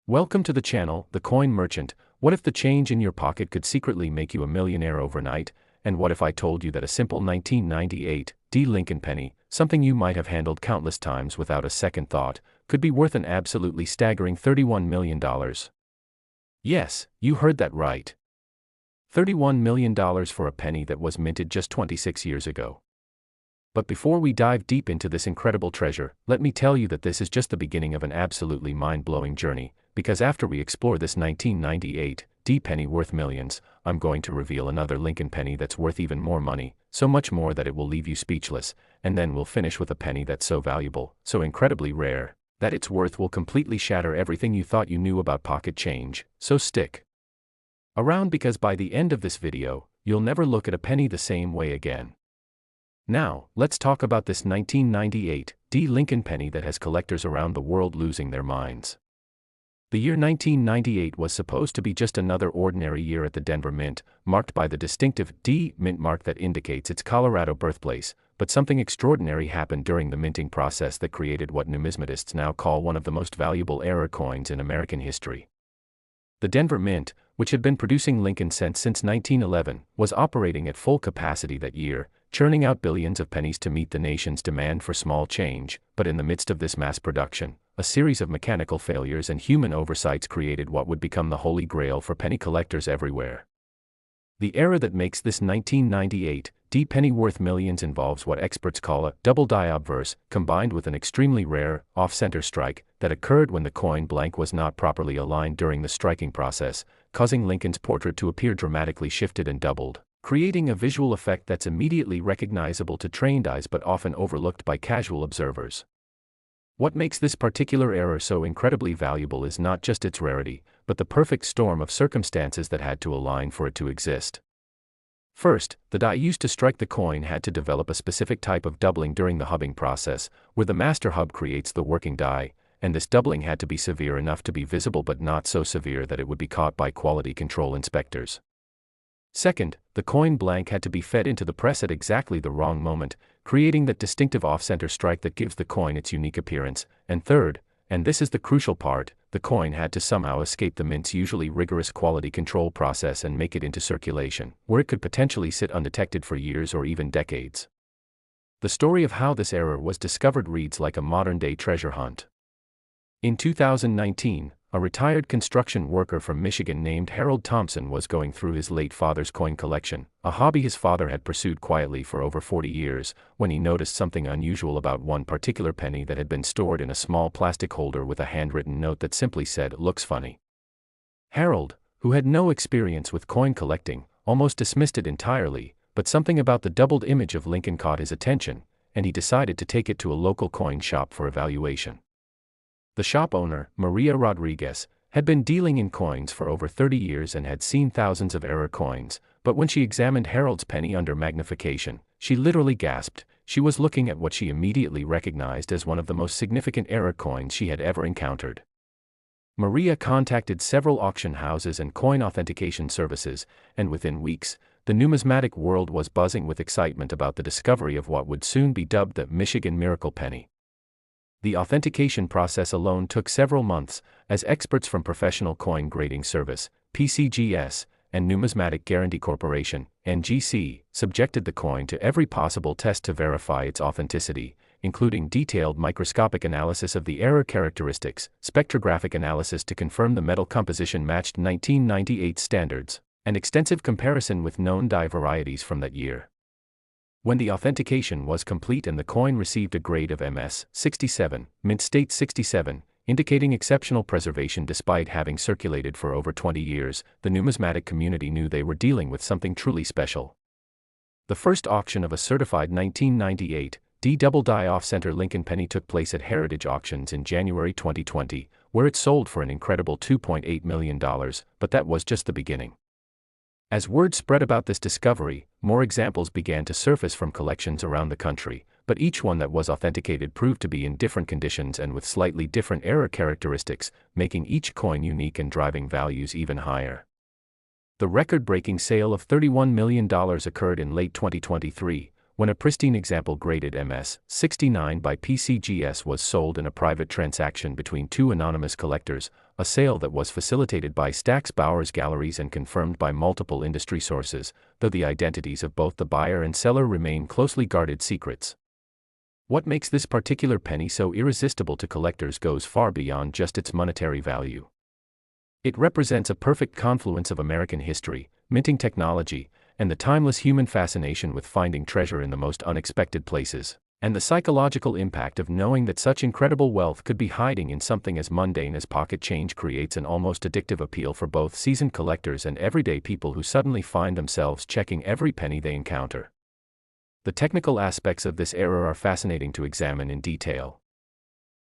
Welcome to the channel, The Coin Merchant. What if the change in your pocket could secretly make you a millionaire overnight? And what if I told you that a simple 1998 D Lincoln penny, something you might have handled countless times without a second thought, could be worth an absolutely staggering $31 million? Yes, you heard that right. $31 million for a penny that was minted just 26 years ago. But before we dive deep into this incredible treasure, let me tell you that this is just the beginning of an absolutely mind-blowing journey, because after we explore this 1998 D penny worth millions, I'm going to reveal another Lincoln penny that's worth even more money, so much more that it will leave you speechless, and then we'll finish with a penny that's so valuable, so incredibly rare, that its worth will completely shatter everything you thought you knew about pocket change. So stick around, because by the end of this video, you'll never look at a penny the same way again. Now, let's talk about this 1998 D Lincoln penny that has collectors around the world losing their minds. The year 1998 was supposed to be just another ordinary year at the Denver Mint, marked by the distinctive D mint mark that indicates its Colorado birthplace, but something extraordinary happened during the minting process that created what numismatists now call one of the most valuable error coins in American history. The Denver Mint, which had been producing Lincoln cents since 1911, was operating at full capacity that year, churning out billions of pennies to meet the nation's demand for small change. But in the midst of this mass production, a series of mechanical failures and human oversights created what would become the holy grail for penny collectors everywhere. The error that makes this 1998 D penny worth millions involves what experts call a double die obverse, combined with an extremely rare off-center strike that occurred when the coin blank was not properly aligned during the striking process, causing Lincoln's portrait to appear dramatically shifted and doubled, creating a visual effect that's immediately recognizable to trained eyes but often overlooked by casual observers. What makes this particular error so incredibly valuable is not just its rarity, but the perfect storm of circumstances that had to align for it to exist. First, the die used to strike the coin had to develop a specific type of doubling during the hubbing process, where the master hub creates the working die, and this doubling had to be severe enough to be visible but not so severe that it would be caught by quality control inspectors. Second, the coin blank had to be fed into the press at exactly the wrong moment, creating that distinctive off-center strike that gives the coin its unique appearance. And third, and this is the crucial part, the coin had to somehow escape the mint's usually rigorous quality control process and make it into circulation, where it could potentially sit undetected for years or even decades. The story of how this error was discovered reads like a modern-day treasure hunt. In 2019, a retired construction worker from Michigan named Harold Thompson was going through his late father's coin collection, a hobby his father had pursued quietly for over 40 years, when he noticed something unusual about one particular penny that had been stored in a small plastic holder with a handwritten note that simply said, "Looks funny." Harold, who had no experience with coin collecting, almost dismissed it entirely, but something about the doubled image of Lincoln caught his attention, and he decided to take it to a local coin shop for evaluation. The shop owner, Maria Rodriguez, had been dealing in coins for over 30 years and had seen thousands of error coins, but when she examined Harold's penny under magnification, she literally gasped. She was looking at what she immediately recognized as one of the most significant error coins she had ever encountered. Maria contacted several auction houses and coin authentication services, and within weeks, the numismatic world was buzzing with excitement about the discovery of what would soon be dubbed the Michigan Miracle Penny. The authentication process alone took several months, as experts from Professional Coin Grading Service, PCGS, and Numismatic Guarantee Corporation, NGC, subjected the coin to every possible test to verify its authenticity, including detailed microscopic analysis of the error characteristics, spectrographic analysis to confirm the metal composition matched 1998 standards, and extensive comparison with known die varieties from that year. When the authentication was complete and the coin received a grade of MS 67, mint state 67, indicating exceptional preservation despite having circulated for over 20 years, the numismatic community knew they were dealing with something truly special. The first auction of a certified 1998 D double die off-center Lincoln penny took place at Heritage Auctions in January 2020, where it sold for an incredible $2.8 million, but that was just the beginning. As word spread about this discovery, more examples began to surface from collections around the country, but each one that was authenticated proved to be in different conditions and with slightly different error characteristics, making each coin unique and driving values even higher. The record-breaking sale of $31 million occurred in late 2023, when a pristine example graded MS 69 by PCGS was sold in a private transaction between two anonymous collectors, a sale that was facilitated by Stack's Bowers Galleries and confirmed by multiple industry sources, though the identities of both the buyer and seller remain closely guarded secrets. What makes this particular penny so irresistible to collectors goes far beyond just its monetary value. It represents a perfect confluence of American history, minting technology, and the timeless human fascination with finding treasure in the most unexpected places, and the psychological impact of knowing that such incredible wealth could be hiding in something as mundane as pocket change creates an almost addictive appeal for both seasoned collectors and everyday people who suddenly find themselves checking every penny they encounter. The technical aspects of this era are fascinating to examine in detail.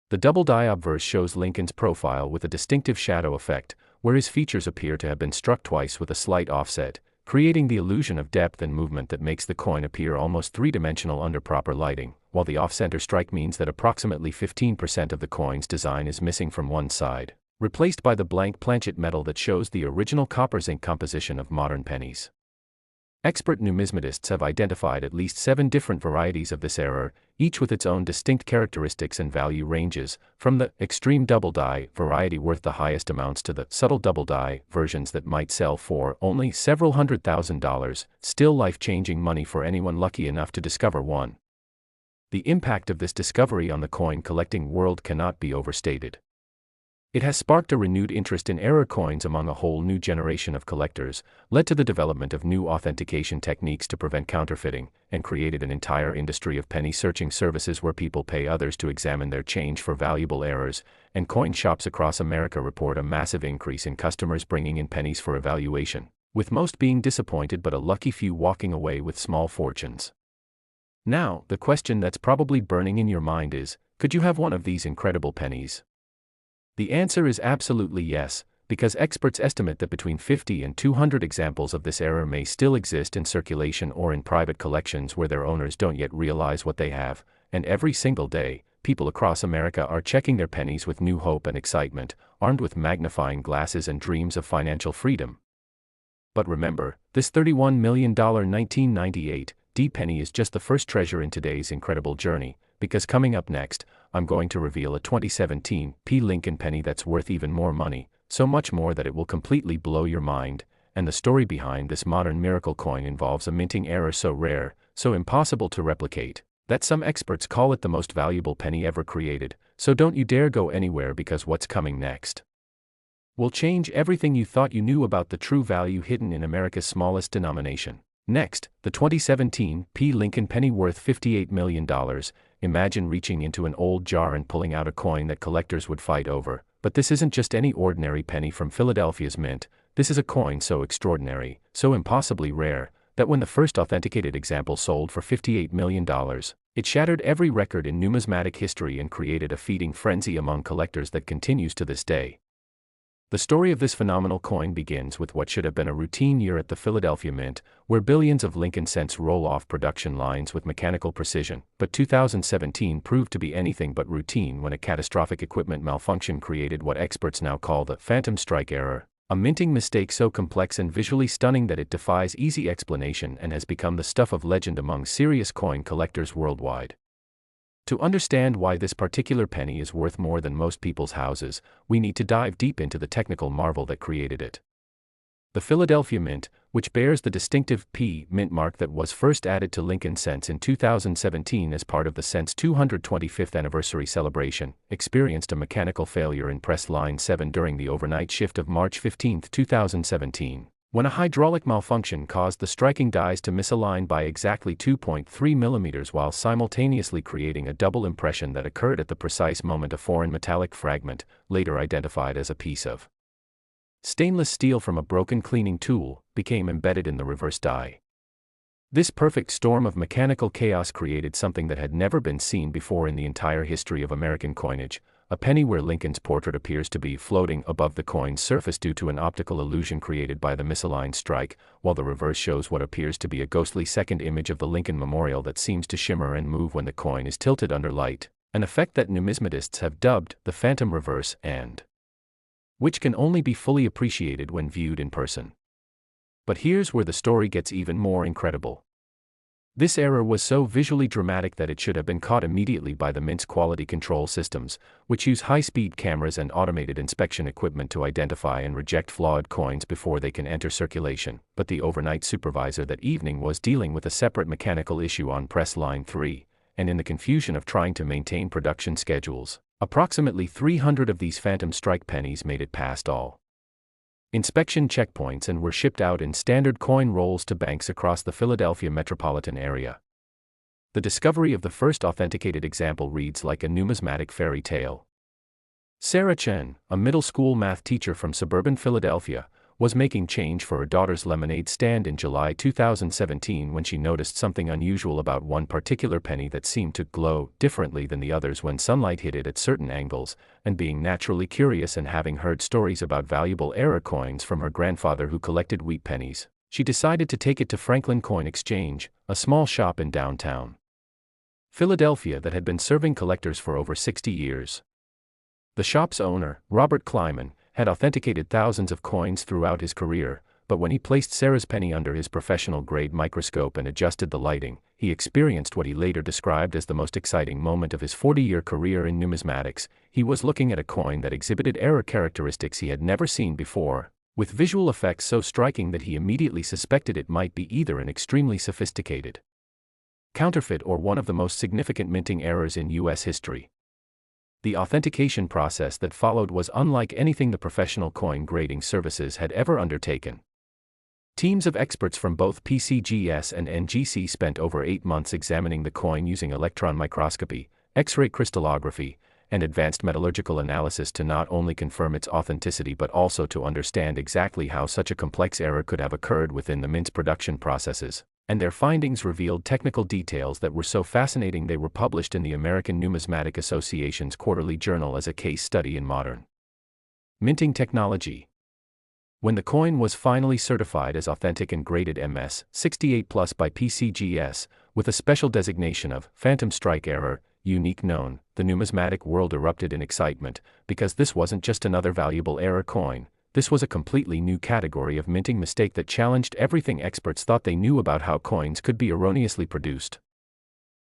The double die obverse shows Lincoln's profile with a distinctive shadow effect, where his features appear to have been struck twice with a slight offset, creating the illusion of depth and movement that makes the coin appear almost three-dimensional under proper lighting, while the off-center strike means that approximately 15% of the coin's design is missing from one side, replaced by the blank planchet metal that shows the original copper zinc composition of modern pennies. Expert numismatists have identified at least 7 different varieties of this era, each with its own distinct characteristics and value ranges, from the extreme double die variety worth the highest amounts to the subtle double die versions that might sell for only several $100,000, still life-changing money for anyone lucky enough to discover one. The impact of this discovery on the coin collecting world cannot be overstated. It has sparked a renewed interest in era coins among a whole new generation of collectors, led to the development of new authentication techniques to prevent counterfeiting, and created an entire industry of penny searching services where people pay others to examine their change for valuable errors, and coin shops across America report a massive increase in customers bringing in pennies for evaluation, with most being disappointed but a lucky few walking away with small fortunes. Now, the question that's probably burning in your mind is, could you have one of these incredible pennies? The answer is absolutely yes, because experts estimate that between 50 and 200 examples of this era may still exist in circulation or in private collections where their owners don't yet realize what they have, and every single day, people across America are checking their pennies with new hope and excitement, armed with magnifying glasses and dreams of financial freedom. But remember, this $31 million 1998 D penny is just the first treasure in today's incredible journey, because coming up next, I'm going to reveal a 2017 P. Lincoln penny that's worth even more money, so much more that it will completely blow your mind, and the story behind this modern miracle coin involves a minting error so rare, so impossible to replicate, that some experts call it the most valuable penny ever created, so don't you dare go anywhere because what's coming next will change everything you thought you knew about the true value hidden in America's smallest denomination. Next, the 2017 P. Lincoln penny worth $58 million. Imagine reaching into an old jar and pulling out a coin that collectors would fight over. But this isn't just any ordinary penny from Philadelphia's mint. This is a coin so extraordinary, so impossibly rare, that when the first authenticated example sold for $58 million, it shattered every record in numismatic history and created a feeding frenzy among collectors that continues to this day. The story of this phenomenal coin begins with what should have been a routine year at the Philadelphia Mint, where billions of Lincoln cents roll off production lines with mechanical precision, but 2017 proved to be anything but routine when a catastrophic equipment malfunction created what experts now call the phantom strike error, a minting mistake so complex and visually stunning that it defies easy explanation and has become the stuff of legend among serious coin collectors worldwide. To understand why this particular penny is worth more than most people's houses, we need to dive deep into the technical marvel that created it. The Philadelphia Mint, which bears the distinctive P mint mark that was first added to Lincoln cents in 2017 as part of the cent's 225th anniversary celebration, experienced a mechanical failure in press line 7 during the overnight shift of March 15, 2017. When a hydraulic malfunction caused the striking dies to misalign by exactly 2.3 mm while simultaneously creating a double impression that occurred at the precise moment a foreign metallic fragment, later identified as a piece of stainless steel from a broken cleaning tool, became embedded in the reverse die. This perfect storm of mechanical chaos created something that had never been seen before in the entire history of American coinage, a penny where Lincoln's portrait appears to be floating above the coin's surface due to an optical illusion created by the misaligned strike, while the reverse shows what appears to be a ghostly second image of the Lincoln Memorial that seems to shimmer and move when the coin is tilted under light, an effect that numismatists have dubbed the phantom reverse and which can only be fully appreciated when viewed in person. But here's where the story gets even more incredible. This error was so visually dramatic that it should have been caught immediately by the Mint's quality control systems, which use high-speed cameras and automated inspection equipment to identify and reject flawed coins before they can enter circulation. But the overnight supervisor that evening was dealing with a separate mechanical issue on press line 3, and in the confusion of trying to maintain production schedules, approximately 300 of these Phantom Strike pennies made it past all inspection checkpoints and were shipped out in standard coin rolls to banks across the Philadelphia metropolitan area. The discovery of the first authenticated example reads like a numismatic fairy tale. Sarah Chen, a middle school math teacher from suburban Philadelphia, was making change for her daughter's lemonade stand in July 2017 when she noticed something unusual about one particular penny that seemed to glow differently than the others when sunlight hit it at certain angles, and being naturally curious and having heard stories about valuable error coins from her grandfather who collected wheat pennies, she decided to take it to Franklin Coin Exchange, a small shop in downtown Philadelphia that had been serving collectors for over 60 years. The shop's owner, Robert Kleiman, had authenticated thousands of coins throughout his career, but when he placed Sarah's penny under his professional-grade microscope and adjusted the lighting, he experienced what he later described as the most exciting moment of his 40-year career in numismatics. He was looking at a coin that exhibited error characteristics he had never seen before, with visual effects so striking that he immediately suspected it might be either an extremely sophisticated counterfeit or one of the most significant minting errors in U.S. history. The authentication process that followed was unlike anything the professional coin grading services had ever undertaken. Teams of experts from both PCGS and NGC spent over 8 months examining the coin using electron microscopy, X-ray crystallography, and advanced metallurgical analysis to not only confirm its authenticity but also to understand exactly how such a complex error could have occurred within the Mint's production processes. And their findings revealed technical details that were so fascinating they were published in the American Numismatic Association's quarterly journal as a case study in modern minting technology. When the coin was finally certified as authentic and graded MS 68+ by PCGS, with a special designation of Phantom Strike Error, Unique Known, the numismatic world erupted in excitement, because this wasn't just another valuable error coin. This was a completely new category of minting mistake that challenged everything experts thought they knew about how coins could be erroneously produced.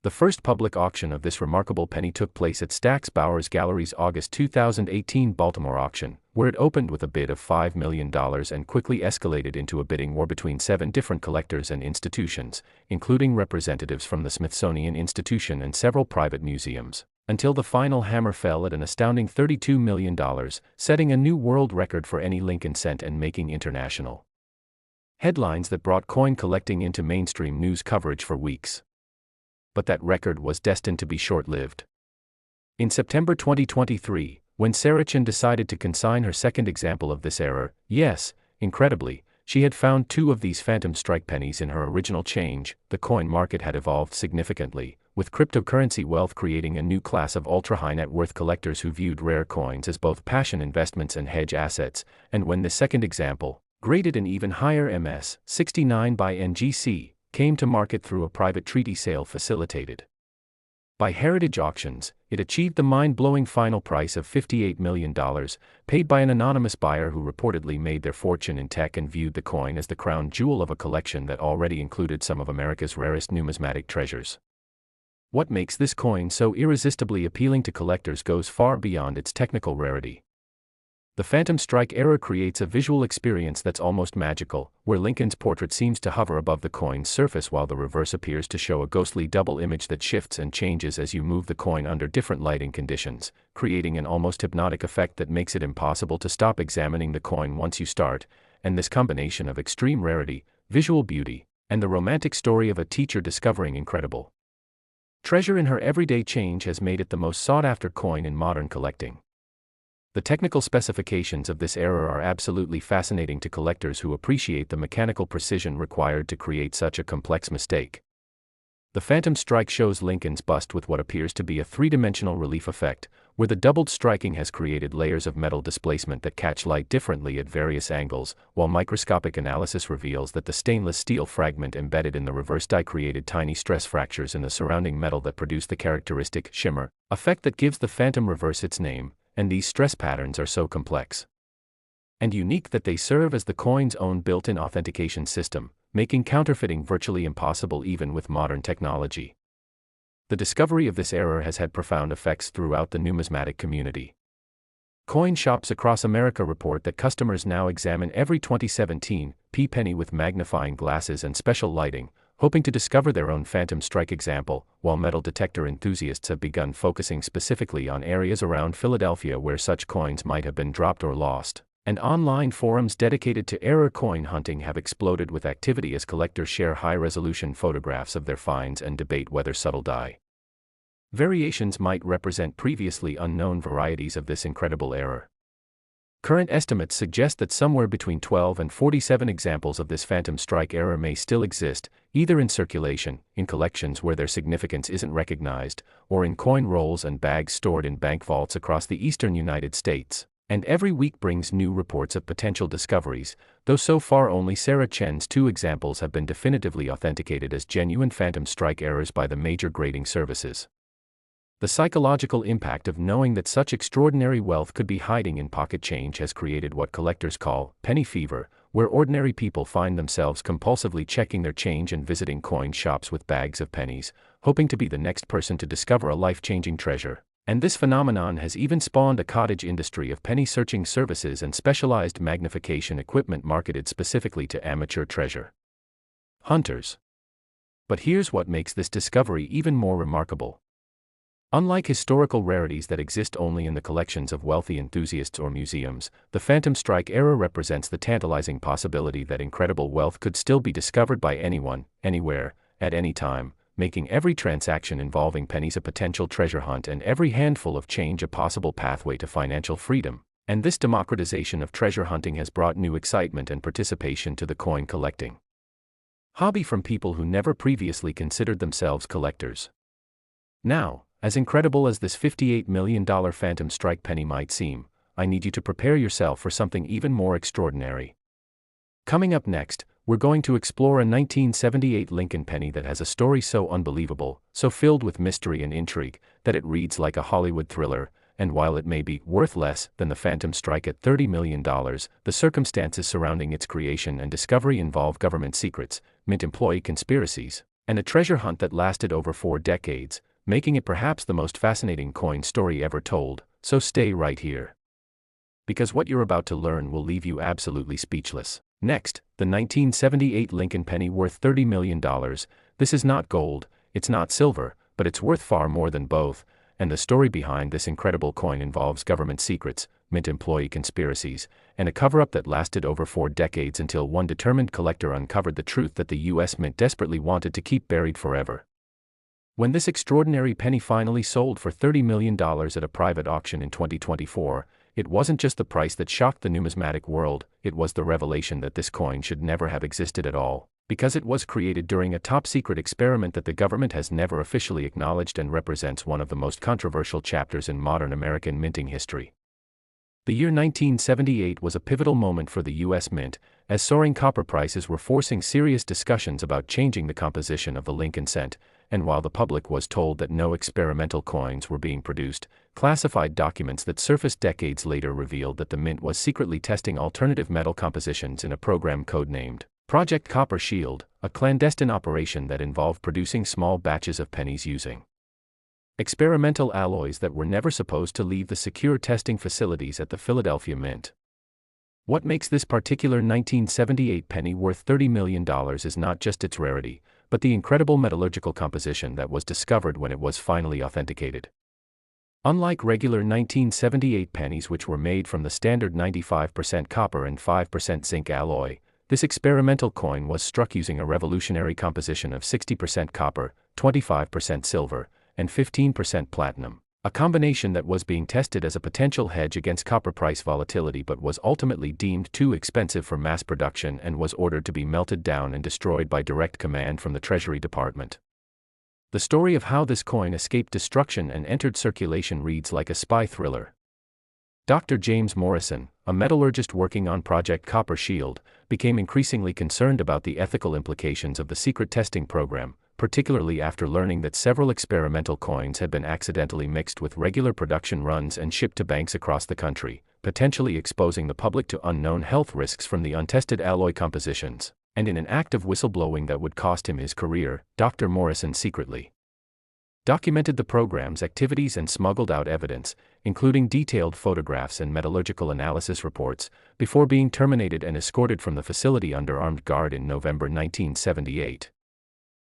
The first public auction of this remarkable penny took place at Stack's Bowers Gallery's August 2018 Baltimore auction, where it opened with a bid of $5 million and quickly escalated into a bidding war between 7 different collectors and institutions, including representatives from the Smithsonian Institution and several private museums, until the final hammer fell at an astounding $32 million, setting a new world record for any Lincoln cent and making international headlines that brought coin collecting into mainstream news coverage for weeks. But that record was destined to be short-lived. In September 2023, when Sarah Chen decided to consign her second example of this error, yes, incredibly, she had found 2 of these Phantom Strike pennies in her original change. The coin market had evolved significantly, with cryptocurrency wealth creating a new class of ultra-high net worth collectors who viewed rare coins as both passion investments and hedge assets. And when the second example, graded an even higher MS 69 by NGC, came to market through a private treaty sale facilitated by Heritage Auctions, it achieved the mind-blowing final price of $58 million, paid by an anonymous buyer who reportedly made their fortune in tech and viewed the coin as the crown jewel of a collection that already included some of America's rarest numismatic treasures. What makes this coin so irresistibly appealing to collectors goes far beyond its technical rarity. The Phantom Strike error creates a visual experience that's almost magical, where Lincoln's portrait seems to hover above the coin's surface while the reverse appears to show a ghostly double image that shifts and changes as you move the coin under different lighting conditions, creating an almost hypnotic effect that makes it impossible to stop examining the coin once you start. And this combination of extreme rarity, visual beauty, and the romantic story of a teacher discovering incredible treasure in her everyday change has made it the most sought-after coin in modern collecting. The technical specifications of this error are absolutely fascinating to collectors who appreciate the mechanical precision required to create such a complex mistake. The Phantom Strike shows Lincoln's bust with what appears to be a 3-dimensional relief effect, where the doubled striking has created layers of metal displacement that catch light differently at various angles, while microscopic analysis reveals that the stainless steel fragment embedded in the reverse die created tiny stress fractures in the surrounding metal that produce the characteristic shimmer effect that gives the Phantom reverse its name. And these stress patterns are so complex and unique that they serve as the coin's own built-in authentication system, making counterfeiting virtually impossible even with modern technology. The discovery of this error has had profound effects throughout the numismatic community. Coin shops across America report that customers now examine every 2017 penny with magnifying glasses and special lighting, hoping to discover their own phantom strike example, while metal detector enthusiasts have begun focusing specifically on areas around Philadelphia where such coins might have been dropped or lost. And online forums dedicated to error coin hunting have exploded with activity as collectors share high-resolution photographs of their finds and debate whether subtle die variations might represent previously unknown varieties of this incredible error. Current estimates suggest that somewhere between 12 and 47 examples of this phantom strike error may still exist, either in circulation, in collections where their significance isn't recognized, or in coin rolls and bags stored in bank vaults across the eastern United States. And every week brings new reports of potential discoveries, though so far only Sarah Chen's 2 examples have been definitively authenticated as genuine phantom strike errors by the major grading services. The psychological impact of knowing that such extraordinary wealth could be hiding in pocket change has created what collectors call penny fever, where ordinary people find themselves compulsively checking their change and visiting coin shops with bags of pennies, hoping to be the next person to discover a life-changing treasure. And this phenomenon has even spawned a cottage industry of penny searching services and specialized magnification equipment marketed specifically to amateur treasure hunters. But here's what makes this discovery even more remarkable. Unlike historical rarities that exist only in the collections of wealthy enthusiasts or museums, the phantom strike error represents the tantalizing possibility that incredible wealth could still be discovered by anyone, anywhere, at any time, making every transaction involving pennies a potential treasure hunt and every handful of change a possible pathway to financial freedom. And this democratization of treasure hunting has brought new excitement and participation to the coin collecting hobby from people who never previously considered themselves collectors. Now, as incredible as this $58 million phantom strike penny might seem, I need you to prepare yourself for something even more extraordinary. Coming up next, we're going to explore a 1978 Lincoln penny that has a story so unbelievable, so filled with mystery and intrigue, that it reads like a Hollywood thriller, and while it may be worth less than the phantom strike at $30 million, the circumstances surrounding its creation and discovery involve government secrets, mint employee conspiracies, and a treasure hunt that lasted over 4 decades, making it perhaps the most fascinating coin story ever told. So stay right here, because what you're about to learn will leave you absolutely speechless. Next, the 1978 Lincoln penny worth $30 million. This is not gold, it's not silver, but it's worth far more than both, and the story behind this incredible coin involves government secrets, mint employee conspiracies, and a cover-up that lasted over 4 decades until one determined collector uncovered the truth that the U.S. Mint desperately wanted to keep buried forever. When this extraordinary penny finally sold for $30 million at a private auction in 2024, it wasn't just the price that shocked the numismatic world, it was the revelation that this coin should never have existed at all, because it was created during a top-secret experiment that the government has never officially acknowledged and represents one of the most controversial chapters in modern American minting history. The year 1978 was a pivotal moment for the U.S. Mint, as soaring copper prices were forcing serious discussions about changing the composition of the Lincoln cent, and while the public was told that no experimental coins were being produced, classified documents that surfaced decades later revealed that the Mint was secretly testing alternative metal compositions in a program codenamed Project Copper Shield, a clandestine operation that involved producing small batches of pennies using experimental alloys that were never supposed to leave the secure testing facilities at the Philadelphia Mint. What makes this particular 1978 penny worth $30 million is not just its rarity, but the incredible metallurgical composition that was discovered when it was finally authenticated. Unlike regular 1978 pennies, which were made from the standard 95% copper and 5% zinc alloy, this experimental coin was struck using a revolutionary composition of 60% copper, 25% silver, and 15% platinum, a combination that was being tested as a potential hedge against copper price volatility but was ultimately deemed too expensive for mass production and was ordered to be melted down and destroyed by direct command from the Treasury Department. The story of how this coin escaped destruction and entered circulation reads like a spy thriller. Dr. James Morrison, a metallurgist working on Project Copper Shield, became increasingly concerned about the ethical implications of the secret testing program, particularly after learning that several experimental coins had been accidentally mixed with regular production runs and shipped to banks across the country, potentially exposing the public to unknown health risks from the untested alloy compositions. And in an act of whistleblowing that would cost him his career, Dr. Morrison secretly documented the program's activities and smuggled out evidence, including detailed photographs and metallurgical analysis reports, before being terminated and escorted from the facility under armed guard in November 1978.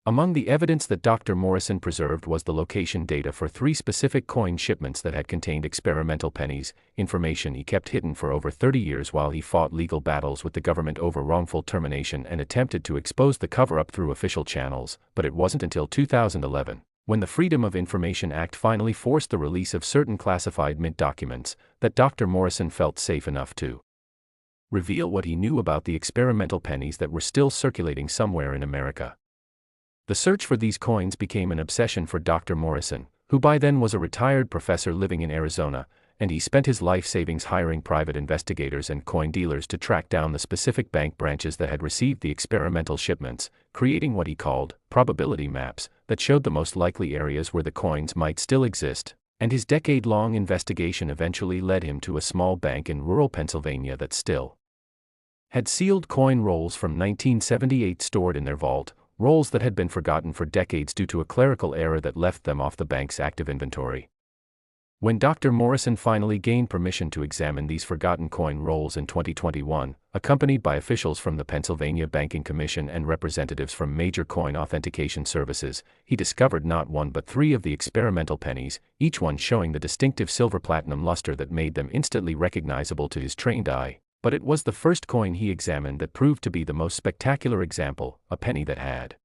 Among the evidence that Dr. Morrison preserved was the location data for 3 specific coin shipments that had contained experimental pennies, information he kept hidden for over 30 years while he fought legal battles with the government over wrongful termination and attempted to expose the cover-up through official channels. But it wasn't until 2011, when the Freedom of Information Act finally forced the release of certain classified mint documents, that Dr. Morrison felt safe enough to reveal what he knew about the experimental pennies that were still circulating somewhere in America. The search for these coins became an obsession for Dr. Morrison, who by then was a retired professor living in Arizona, and he spent his life savings hiring private investigators and coin dealers to track down the specific bank branches that had received the experimental shipments, creating what he called probability maps that showed the most likely areas where the coins might still exist. And his decade-long investigation eventually led him to a small bank in rural Pennsylvania that still had sealed coin rolls from 1978 stored in their vault, rolls that had been forgotten for decades due to a clerical error that left them off the bank's active inventory. When Dr. Morrison finally gained permission to examine these forgotten coin rolls in 2021, accompanied by officials from the Pennsylvania Banking Commission and representatives from major coin authentication services, he discovered not 1 but 3 of the experimental pennies, each one showing the distinctive silver-platinum luster that made them instantly recognizable to his trained eye. But it was the first coin he examined that proved to be the most spectacular example, a penny that had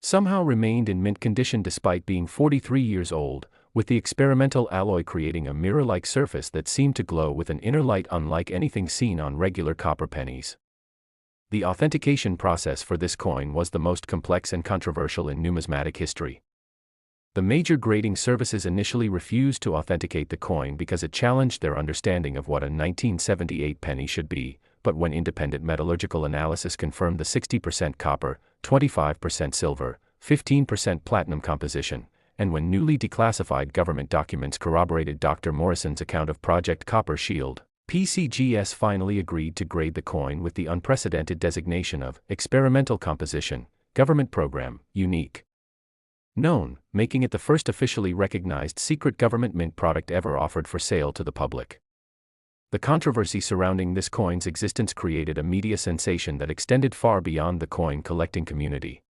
somehow remained in mint condition despite being 43 years old, with the experimental alloy creating a mirror-like surface that seemed to glow with an inner light unlike anything seen on regular copper pennies. The authentication process for this coin was the most complex and controversial in numismatic history. The major grading services initially refused to authenticate the coin because it challenged their understanding of what a 1978 penny should be, but when independent metallurgical analysis confirmed the 60% copper, 25% silver, 15% platinum composition, and when newly declassified government documents corroborated Dr. Morrison's account of Project Copper Shield, PCGS finally agreed to grade the coin with the unprecedented designation of Experimental Composition, Government Program, Unique. Known, making it the first officially recognized secret government mint product ever offered for sale to the public. The controversy surrounding this coin's existence created a media sensation that extended far beyond the coin collecting community.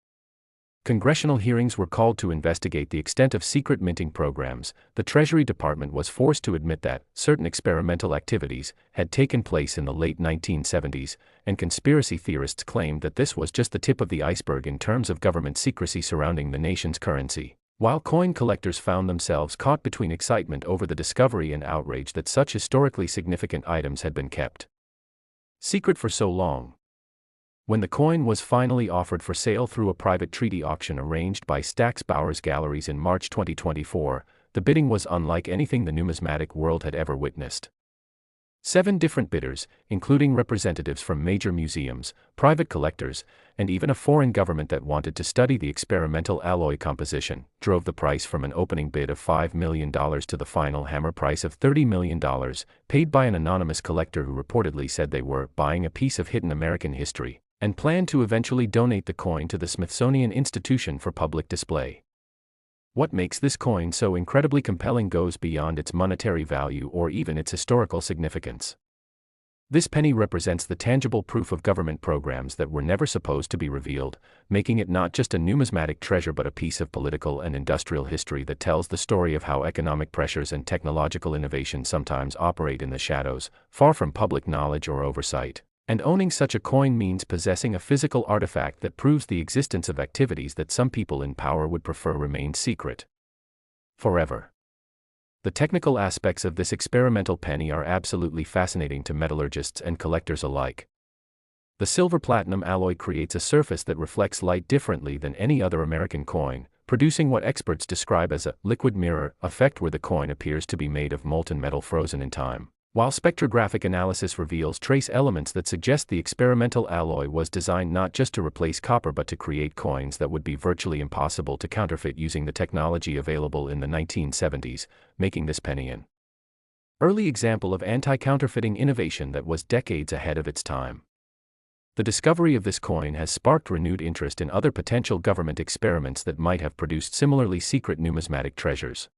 Congressional hearings were called to investigate the extent of secret minting programs. The Treasury Department was forced to admit that certain experimental activities had taken place in the late 1970s, and conspiracy theorists claimed that this was just the tip of the iceberg in terms of government secrecy surrounding the nation's currency, while coin collectors found themselves caught between excitement over the discovery and outrage that such historically significant items had been kept secret for so long. When the coin was finally offered for sale through a private treaty auction arranged by Stack's Bowers Galleries in March 2024, the bidding was unlike anything the numismatic world had ever witnessed. 7 different bidders, including representatives from major museums, private collectors, and even a foreign government that wanted to study the experimental alloy composition, drove the price from an opening bid of $5 million to the final hammer price of $30 million, paid by an anonymous collector who reportedly said they were buying a piece of hidden American history, and planned to eventually donate the coin to the Smithsonian Institution for public display. What makes this coin so incredibly compelling goes beyond its monetary value or even its historical significance. This penny represents the tangible proof of government programs that were never supposed to be revealed, making it not just a numismatic treasure but a piece of political and industrial history that tells the story of how economic pressures and technological innovation sometimes operate in the shadows, far from public knowledge or oversight. And owning such a coin means possessing a physical artifact that proves the existence of activities that some people in power would prefer remain secret forever. The technical aspects of this experimental penny are absolutely fascinating to metallurgists and collectors alike. The silver-platinum alloy creates a surface that reflects light differently than any other American coin, producing what experts describe as a liquid mirror effect where the coin appears to be made of molten metal frozen in time. While spectrographic analysis reveals trace elements that suggest the experimental alloy was designed not just to replace copper but to create coins that would be virtually impossible to counterfeit using the technology available in the 1970s, making this penny an early example of anti-counterfeiting innovation that was decades ahead of its time. the discovery of this coin has sparked renewed interest in other potential government experiments that might have produced similarly secret numismatic treasures.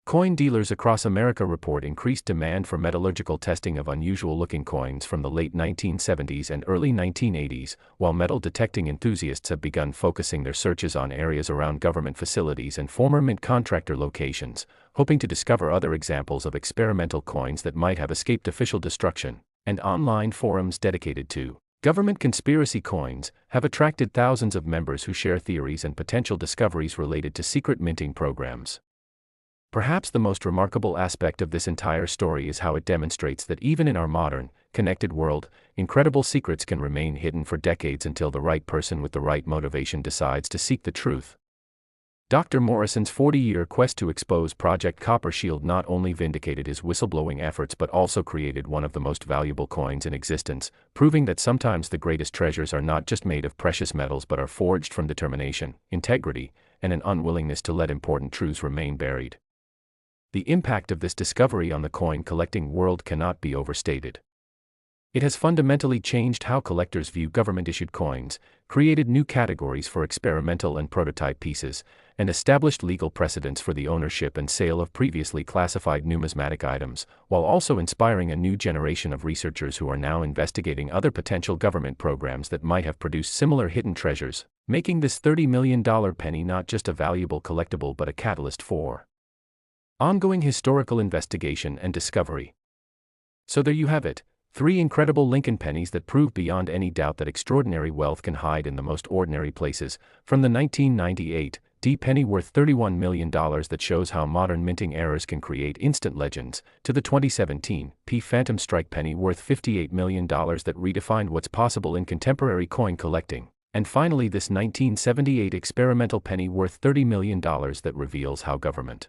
Coin dealers across America report increased demand for metallurgical testing of unusual-looking coins from the late 1970s and early 1980s, while metal detecting enthusiasts have begun focusing their searches on areas around government facilities and former mint contractor locations, hoping to discover other examples of experimental coins that might have escaped official destruction. And online forums dedicated to government conspiracy coins have attracted thousands of members who share theories and potential discoveries related to secret minting programs. Perhaps the most remarkable aspect of this entire story is how it demonstrates that even in our modern, connected world, incredible secrets can remain hidden for decades until the right person with the right motivation decides to seek the truth. Dr. Morrison's 40-year quest to expose Project Copper Shield not only vindicated his whistleblowing efforts but also created one of the most valuable coins in existence, proving that sometimes the greatest treasures are not just made of precious metals but are forged from determination, integrity, and an unwillingness to let important truths remain buried. The impact of this discovery on the coin-collecting world cannot be overstated. It has fundamentally changed how collectors view government-issued coins, created new categories for experimental and prototype pieces, and established legal precedents for the ownership and sale of previously classified numismatic items, while also inspiring a new generation of researchers who are now investigating other potential government programs that might have produced similar hidden treasures, making this $30 million penny not just a valuable collectible but a catalyst for ongoing historical investigation and discovery. So there you have it, 3 incredible Lincoln pennies that prove beyond any doubt that extraordinary wealth can hide in the most ordinary places, from the 1998 D penny worth $31 million that shows how modern minting errors can create instant legends, to the 2017 P Phantom Strike penny worth $58 million that redefined what's possible in contemporary coin collecting, and finally this 1978 experimental penny worth $30 million that reveals how government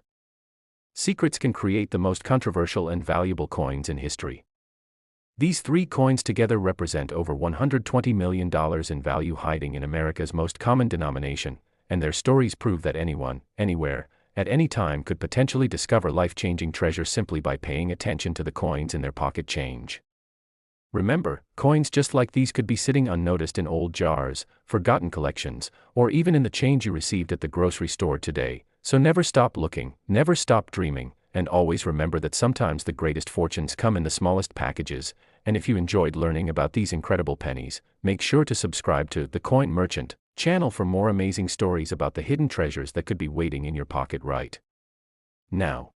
secrets can create the most controversial and valuable coins in history. These 3 coins together represent over $120 million in value hiding in America's most common denomination, and their stories prove that anyone, anywhere, at any time could potentially discover life-changing treasure simply by paying attention to the coins in their pocket change. Remember, coins just like these could be sitting unnoticed in old jars, forgotten collections, or even in the change you received at the grocery store today. So never stop looking, never stop dreaming, and always remember that sometimes the greatest fortunes come in the smallest packages. And if you enjoyed learning about these incredible pennies, make sure to subscribe to The Coin Merchant channel for more amazing stories about the hidden treasures that could be waiting in your pocket right now.